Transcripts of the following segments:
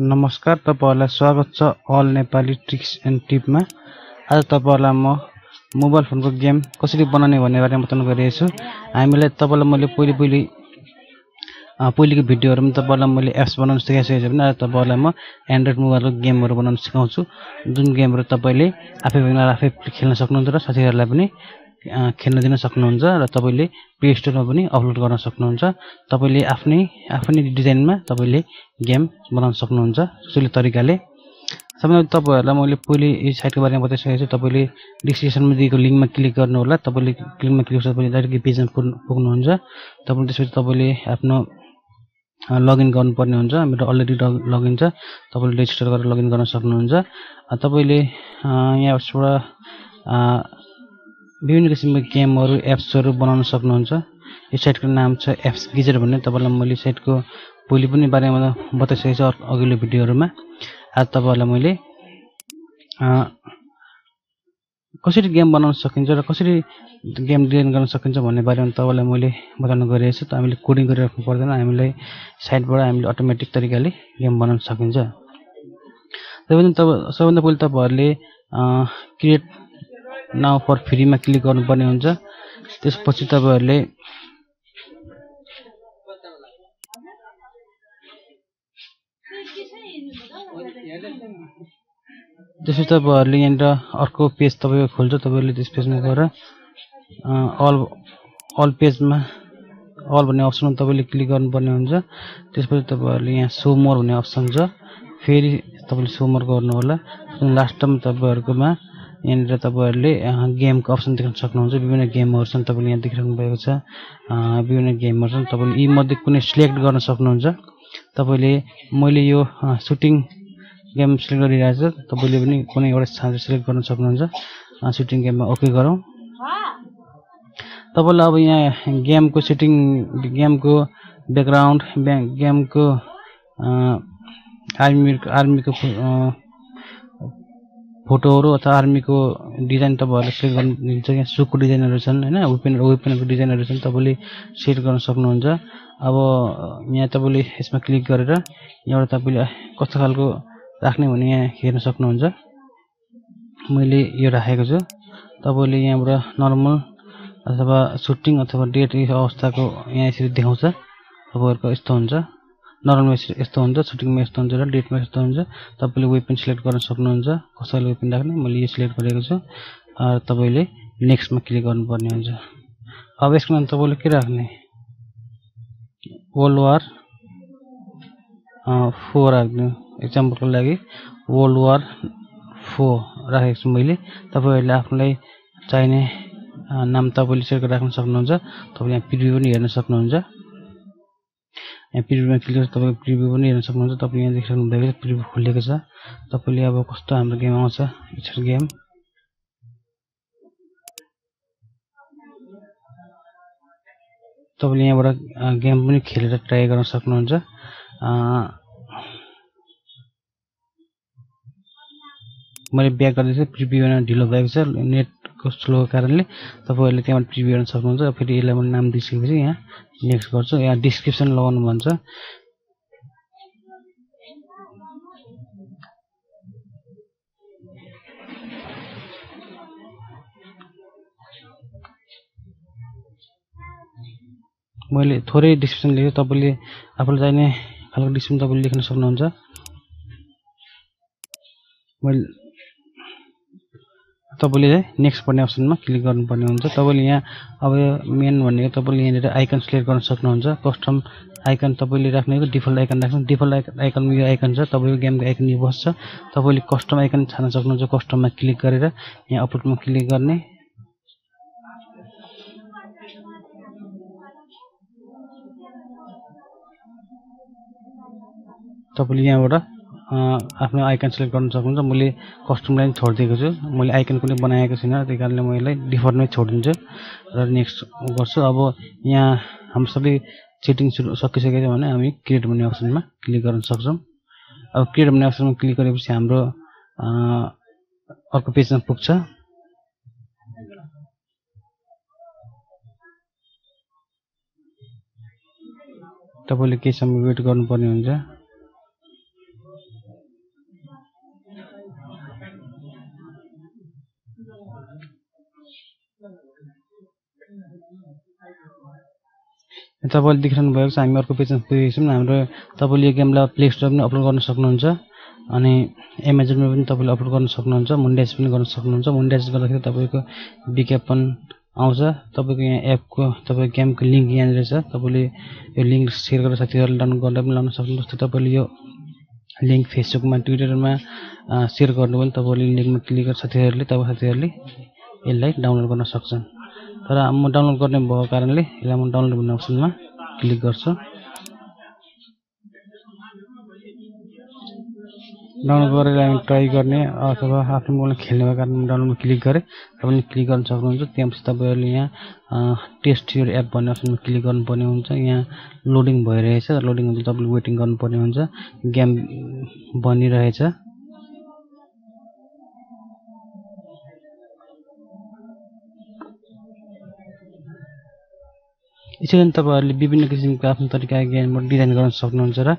नमस्कार, तपाईहरुलाई स्वागत छ अल नेपाली ट्रिक्स एन्ड टिपमा। आज तपाईहरुलाई म मोबाइल फोनको गेम कसरी बनाउने भन्ने बारेमा बताउन गइरहेको छु। हामीले तपाईलाई मैले पहिलेको भिडियोहरुमा तपाईलाई मैले एप्स बनाउन सिकाइसकेको छु भने आज तपाईहरुलाई म एन्ड्रोइड मोबाइलको गेमहरु बनाउन सिकाउँछु। जुन गेमहरु तपाईले आफै खेल्न सक्नुहुन्छ र साथीहरुलाई पनि खेल्न दिन सक्नुहुन्छ र तपाईले प्ले स्टोरमा पनि अपलोड गर्न सक्नुहुन्छ। तपाईले आफ्नै डिजाइनमा तपाईले गेम बनाउन सक्नुहुन्छ सजिलो तरिकाले। सबैभन्दा तपाईहरुलाई मैले पहिले यो साइटको बारेमा बताइसकेको छु। तपाईले डिस्क्रिप्सनमा दिएको लिंकमा क्लिक गर्नु होला। तपाईले लिंकमा क्लिक गरेपछि तपाईले डाइरेक्टली पेजमा पुग्नुहुन्छ। तपाईले त्यसपछि तपाईले आफ्नो लगइन गर्नुपर्ने हुन्छ। मेरो अलरेडी लगइन छ। तपाईले रेजिस्टर गरेर लगइन गर्न सक्नुहुन्छ। तपाईले यहाँबाट विभिन्न किसिमका गेमहरु एप्सहरु बनाउन सक्नुहुन्छ। यो साइटको नाम छ एप्स गिजर भन्ने। तपाईलाई मैले साइटको पहिले पनि बारेमा बताइसकेको छु अघिल्लो भिडियोहरुमा। आज तपाईहरुलाई मैले कसरी गेम बनाउन सकिन्छ र कसरी गेम डिजाइन गर्न सकिन्छ भन्ने बारेमा तपाईलाई मैले बताउन गइरहेको छु। हामीले कोडिङ गरिराख्नु पर्दैन। हामीलाई साइटबाट हामीले अटोमेटिक तरिकाले गेम बनाउन सकिन्छ। सबैभन्दा पहिले तपाईहरुले क्रिएट नाउ फर फ्रीमा क्लिक गर्नुपर्ने हुन्छ। त्यसपछि तपाईहरुले यहाँनिर अर्को पेज तपाईको खोल्छ। तपाईले त्यस पेजमा गएर अल पेजमा अल भन्ने अप्सनमा तपाईले क्लिक गर्नुपर्ने हुन्छ। त्यसपछि तपाईहरुले यहाँ शो मोर भन्ने अप्सन छ। फेरि तपाईले शो मोर गर्नु होला। लास्टमा तपाईहरुकोमा यहाँनिर तपाईहरुले गेमको अप्सन देख्न सक्नुहुन्छ। विभिन्न गेमहरु छन्। तपाईले यहाँ देखिरहनु भएको छ। विभिन्न गेमहरु छन्। तपाईले यी मध्ये कुनै सिलेक्ट गर्न सक्नुहुन्छ। तपाईले मैले यो सुटिङ गेम सिलेक्ट गरिरहेको छु। तपाईले पनि कुनै एउटा सिलेक्ट गर्न सक्नुहुन्छ। सुटिङ गेममा ओके गरौँ। तपाईलाई अब यहाँ गेमको सेटिङ, गेमको ब्याकग्राउन्ड, गेमको आर्मीको फोटोहरु अथवा आर्मीको डिजाइन तपाईहरुले सेट गर्न दिन्छ। यहाँ सुको डिजाइनहरु छन् हैन, वेपनको डिजाइनहरु छन्। तपाईले सेट गर्न सक्नुहुन्छ। अब यहाँ तपाईले यसमा क्लिक गरेर यहाँबाट तपाईले कस्तो खालको राख्ने भने यहाँ हेर्न सक्नुहुन्छ। मैले यो राखेको छु। तपाईले यहाँबाट नर्मल अथवा सुटिङ अथवा डेट अवस्थाको यहाँ यसरी देखाउँछ। तपाईहरुको यस्तो हुन्छ। नर्मलमा यस्तो हुन्छ, सुटिङमा यस्तो हुन्छ र डेटमा यस्तो हुन्छ। तपाईले वेपन सिलेक्ट गर्न सक्नुहुन्छ। कसैले वेपन राख्ने, मैले यो सिलेक्ट गरेको छु। तपाईले नेक्स्टमा क्लिक गर्नुपर्ने हुन्छ। अब यसको नाम तपाईले के राख्ने? वर्ल्ड वार 4 राख्नु। एक्जाम्पलको लागि वर्ल्ड वार 4 राखेको छु मैले। तपाईहरुले आफुलाई चाहिने नाम तपाईले सेट गरेर राख्न सक्नुहुन्छ। तपाईले यहाँ प्रिभ्यू पनि हेर्न सक्नुहुन्छ। यहाँ प्रिभ्यूमा क्लिक गरेर तपाईले प्रिभ्यू पनि हेर्न सक्नुहुन्छ। तपाईले यहाँ देखिरहनु भएको छ प्रिभ्यू खुलेको छ। तपाईले अब कस्तो हाम्रो गेम आउँछ यसरी गेम तपाईले यहाँबाट गेम पनि खेलेर ट्राई गर्न सक्नुहुन्छ। मैले ब्याक गर्दैछु। प्रिभ्यू गर्न ढिलो भएको छ नेटको स्लो कारणले। तपाईहरुले त्यहाँबाट प्रिभ्यू गर्न सक्नुहुन्छ। फेरि यसलाई मैले नाम दिइसकेपछि यहाँ नेक्स्ट गर्छु। यहाँ डिस्क्रिप्सन लगाउनु भन्छ। मैले थोरै डिस्क्रिप्सन लेखेँ। तपाईले आफुलाई चाहिने खालको डिस्क्रिप्सन तपाईले लेख्न सक्नुहुन्छ। मैले तपाईले नेक्स्ट भन्ने अप्सनमा क्लिक गर्नुपर्ने हुन्छ। तपाईले यहाँ अब यो मेन भनेको तपाईले यहाँनिर आइकन सिलेक्ट गर्न सक्नुहुन्छ। कस्टम आइकन तपाईले राख्ने डिफल्ट आइकन राख्नु। डिफल्ट आइकनमा यो आइकन छ। तपाईको गेमको आइकन यो बस्छ। तपाईले कस्टम आइकन छान्न सक्नुहुन्छ। कस्टममा क्लिक गरेर यहाँ अपलोडमा क्लिक गर्ने। तपाईले यहाँबाट आफ्नो आइकन सिलेक्ट गर्न सक्नुहुन्छ। मैले कस्टमलाई छोडिदिएको छु। मैले आइकन कुनै बनाएको छैन। त्यही कारणले म यसलाई डिफल्टमै छोडिदिन्छु र नेक्स्ट गर्छु। अब यहाँ हाम्रो सबै सेटिङ सकिसकेको छ भने हामी क्रिएट भन्ने अप्सनमा क्लिक गर्न सक्छौं। अब क्रिएट भन्ने अप्सनमा क्लिक गरेपछि हाम्रो अर्को पेजमा पुग्छ। तपाईले केही समय वेट गर्नुपर्ने हुन्छ। तपाईँले देखिरहनु भएको छ हामी अर्को पेजमा पुगेको छौँ। हाम्रो तपाईँले यो गेमलाई प्ले स्टोरमा पनि अपलोड गर्न सक्नुहुन्छ अनि एमाजोनमा पनि तपाईँले अपलोड गर्न सक्नुहुन्छ, मोनेटाइज पनि गर्न सक्नुहुन्छ। मोनेटाइज गर्दाखेरि तपाईँको विज्ञापन आउँछ। तपाईँको यहाँ एपको तपाईँको गेमको लिङ्क यहाँनिर छ। तपाईँले यो लिङ्क सेयर गरेर साथीहरूले डाउनलोड गरेर पनि लाउन सक्नुहुन्छ। जस्तै तपाईँले यो लिङ्क फेसबुकमा ट्विटरमा सेयर गर्नुभयो भने तपाईँले लिङ्कमा क्लिक गरेर साथीहरूले यसलाई डाउनलोड गर्न सक्छन्। तर म डाउनलोड गर्ने भएको कारणले यसलाई म डाउनलोड भन्ने अप्सनमा क्लिक गर्छु। डाउनलोड गरेर हामी ट्राई गर्ने अथवा आफ्नो मोबाइलमा खेल्ने भएको कारण डाउनलोडमा क्लिक गरेँ। तपाईँले क्लिक गर्न सक्नुहुन्छ। त्यसपछि तपाईँहरूले यहाँ टेस्ट योर एप भन्ने अप्सनमा क्लिक गर्नुपर्ने हुन्छ। यहाँ लोडिङ भइरहेछ। लोडिङ हुन्छ तपाईँले वेटिङ गर्नुपर्ने हुन्छ। गेम बनिरहेछ। यसरी तपाईँहरूले विभिन्न किसिमको आफ्नो तरिकाको गेमहरू डिजाइन गर्न सक्नुहुन्छ र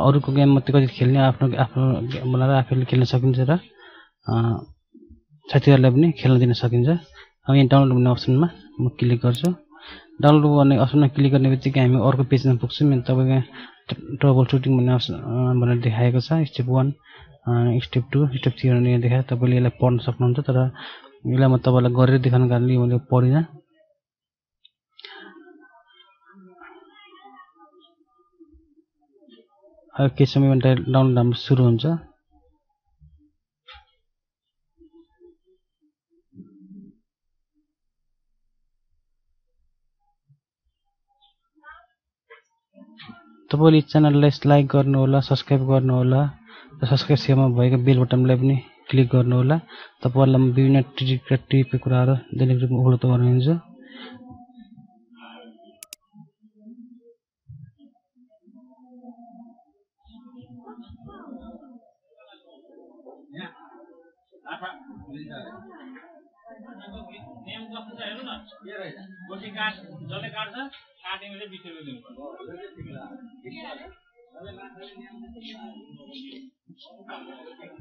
अरूको गेम मात्रै कति खेल्ने आफ्नो गेम बनाएर आफैले खेल्न सकिन्छ र साथीहरूलाई पनि खेल्न दिन सकिन्छ। अब यहाँ डाउनलोड भन्ने अप्सनमा म क्लिक गर्छु। डाउनलोड गर्ने अप्सनमा क्लिक गर्ने बित्तिकै हामी अर्को पेजमा पुग्छौँ। तपाईँको यहाँ ट्रबल सुटिङ भन्ने अप्सन भनेर देखाएको छ। स्टेप 1, स्टेप 2, स्टेप 3 भनेर देखाएर तपाईँले यसलाई पढ्न सक्नुहुन्छ। तर यसलाई म तपाईँलाई गरेर देखाउनु कारणले मैले पढिनँ। केही समयमा डाउनलोड हाम्रो सुरु हुन्छ। तपाईँले च्यानललाई लाइक गर्नुहोला, सब्सक्राइब गर्नुहोला र सब्सक्राइब सेवामा भएको बेल बटनलाई पनि क्लिक गर्नुहोला। तपाईँहरूलाई विभिन्न टिपका कुराहरू दैनिक रूपमा उपलब्ध गराइन्छ।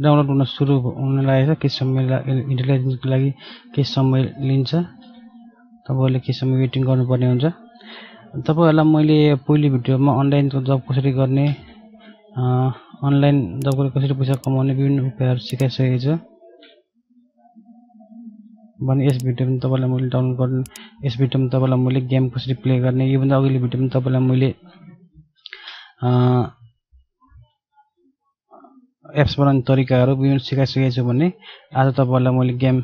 डाउनलोड हुन सुरु हुन लागेको छ। केही समय इन्टरनेटको लागि केही समय लिन्छ। तपाईँहरूले केही समय वेटिङ गर्नुपर्ने हुन्छ। तपाईँहरूलाई मैले पहिलो भिडियोमा अनलाइनको जब कसरी गर्ने, अनलाइन जब कसरी पैसा कमाउने विभिन्न उपायहरू सिकाइसकेको छु भने यस भिडियोमा तपाईँलाई मैले डाउनलोड गर्ने, यस भिडियोमा तपाईँलाई मैले गेम कसरी प्ले गर्ने, योभन्दा अघिल्लो भिडियोमा तपाईँलाई मैले एप्स बनाउने तरिकाहरू विभिन्न सिकाइसकेको छु भने आज तपाईँहरूलाई मैले गेम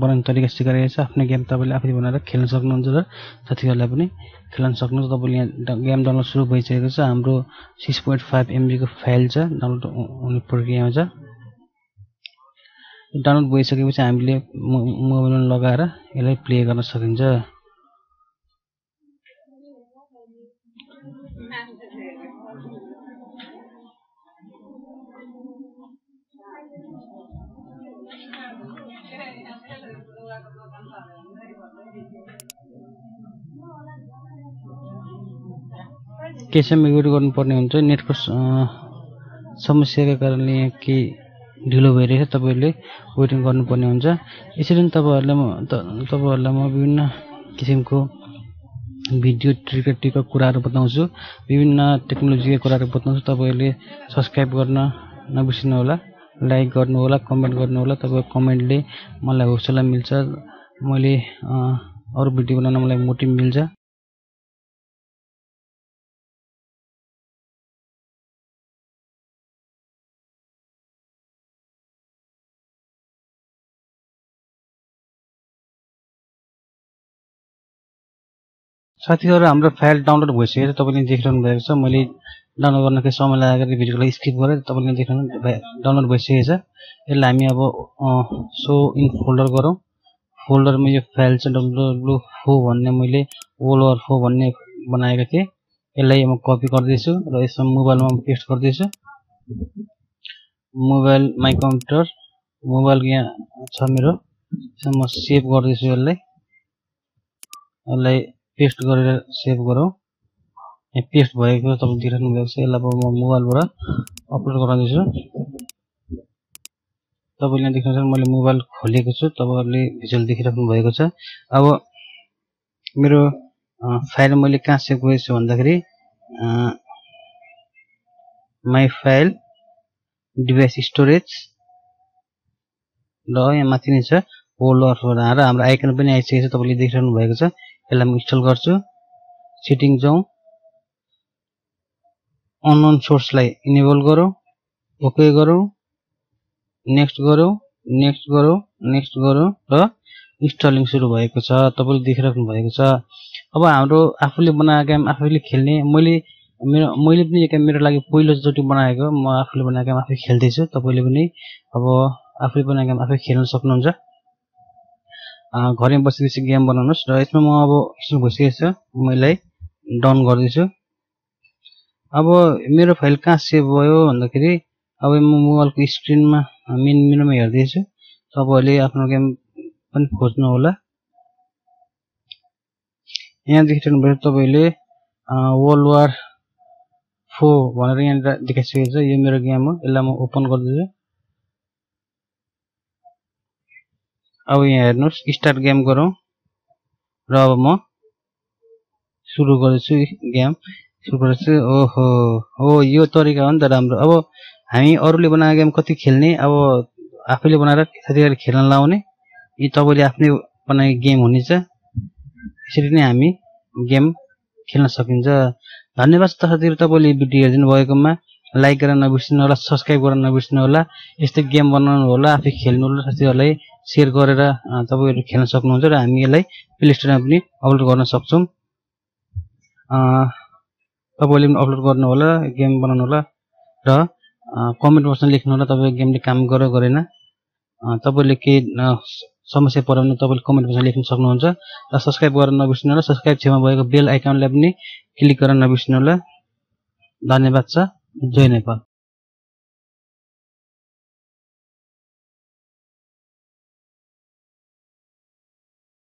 बनाउने तरिका सिकाइरहेको छु। आफ्नो गेम तपाईँले आफै बनाएर खेल्न सक्नुहुन्छ र साथीहरूलाई पनि खेल्न सक्नुहुन्छ। तपाईँले यहाँ गेम डाउनलोड सुरु भइसकेको छ। हाम्रो 6.5 MB को फाइल छ, डाउनलोड हुने प्रक्रियामा छ। डाउनलोड भइसकेपछि हामीले मोबाइलमा लगाएर यसलाई प्ले गर्न सकिन्छ। केही समय वेट गर्नुपर्ने हुन्छ। नेटको समस्याको कारणले यहाँ केही ढिलो भइरहेछ। तपाईँहरूले वेटिङ गर्नुपर्ने हुन्छ। यसरी नै तपाईँहरूलाई म विभिन्न किसिमको भिडियो टिका कुराहरू बताउँछु, विभिन्न टेक्नोलोजीका कुराहरू बताउँछु। तपाईँहरूले सब्सक्राइब गर्न नबिर्सिनु होला, लाइक गर्नुहोला, कमेन्ट गर्नुहोला। तपाईँको कमेन्टले मलाई हौसला मिल्छ, मैले अरू भिडियो बनाउन मलाई मोटिभ मिल्छ। साथीहरू हाम्रो फाइल डाउनलोड भइसकेको छ। तपाईँले देखिरहनु भएको छ। मैले डाउनलोड गर्न केही समय लागेर भिडियोलाई स्किप गरेँ। तपाईँले देखिरहनु डाउनलोड भइसकेको छ। यसलाई हामी अब सो इन फोल्डर गरौँ। फोल्डरमा यो फाइल छ www भन्ने मैले www भन्ने बनाएको थिएँ। यसलाई म कपी गर्दैछु र यसमा मोबाइलमा पेस्ट गर्दैछु। मोबाइल माई कम्प्युटर मोबाइल यहाँ छ मेरो, यसमा म सेभ गर्दैछु। यसलाई पेस्ट गरेर सेभ गरौँ। यहाँ पेस्ट भएको तपाईँ देखिरहनु भएको छ। यसलाई अब म मोबाइलबाट अपलोड गराउँदैछु। तपाईँले यहाँ देख्नुहुन्छ मैले मोबाइल खोलेको छु। तपाईँहरूले भिजुअल देखिराख्नु भएको छ। अब मेरो फाइल मैले कहाँ सेभ गरेछु भन्दाखेरि माई फाइल डिभाइस स्टोरेज ल यहाँ माथि नै छ होल्ड र हाम्रो आइकन पनि आइसकेको छ तपाईले देखिरहनु भएको छ यसलाई म इन्स्टल गर्छु सेटिङ जाउँ अननोन सोर्सलाई इनेबल गरौँ ओके गरौँ नेक्स्ट गरौँ नेक्स्ट गरौँ नेक्स्ट गरौँ र इन्स्टलिङ सुरु भएको छ तपाईले देखिराख्नु भएको छ अब हाम्रो आफूले बनाएको गेम आफैले खेल्ने मैले पनि यो गेम मेरो लागि पहिलो चोटि बनाएको म आफूले बनाएको गेम आफै खेल्दै छु तपाईले पनि अब आफूले बनाएको गेम आफै खेल्न सक्नुहुन्छ घरमै बसेपछि गेम बनाउनुस् र यसमा म अब इन्स्टल भइसकेको छ मैले डाउन गर्दैछु अब मेरो फाइल कहाँ सेभ भयो भन्दाखेरि अब म मोबाइलको स्क्रिनमा मेन मेनुमा हेर्दैछु तपाईहरुले आफ्नो गेम पनि खोज्नु होला यहाँ देखिरहनु भयो तपाईले वर्ल्ड वार 4 भनेर यहाँ देखाइसकेको छ यो मेरो गेम हो यसलाई म ओपन गर्दैछु अब यहाँ हेर्नुस् स्टार्ट गेम गरौँ र अब म सुरु गर्दैछु गेम सुरु गर्दैछु ओहो हो यो तरिका हो नि त राम्रो अब हामी अरूले बनाएको गेम कति खेल्ने अब आफैले बनाएर साथीहरुले खेल्न लाउने यी तपाईले आफ्नै बनाएको गेम हुनेछ यसरी नै हामी गेम खेल्न सकिन्छ धन्यवाद साथीहरु तपाईले भिडियो हेर्दिनु भएकोमा लाइक गर्न नबिर्सनु होला सब्स्क्राइब गर्न नबिर्सनु होला यस्तै गेम बनाउनु होला आफै खेल्नु होला साथीहरुलाई शेयर गरेर तपाईहरु खेल्न सक्नुहुन्छ र हामी यसलाई प्ले स्टोरमा पनि अपलोड गर्न सक्छौं तपाईले पनि अपलोड गर्नु होला गेम बनाउनु होला र कमेन्ट बक्समा लेख्नु होला तपाईको गेमले काम गर्यो गरेन तपाईले के समस्या पर्यो भने तपाईले कमेन्ट बक्समा लेख्न सक्नुहुन्छ र सब्स्क्राइब गर्न नबिर्सनु होला सब्स्क्राइब छेउमा भएको बेल आइकनलाई पनि क्लिक गर्न नबिर्सनु होला धन्यवाद छ जय नेपाल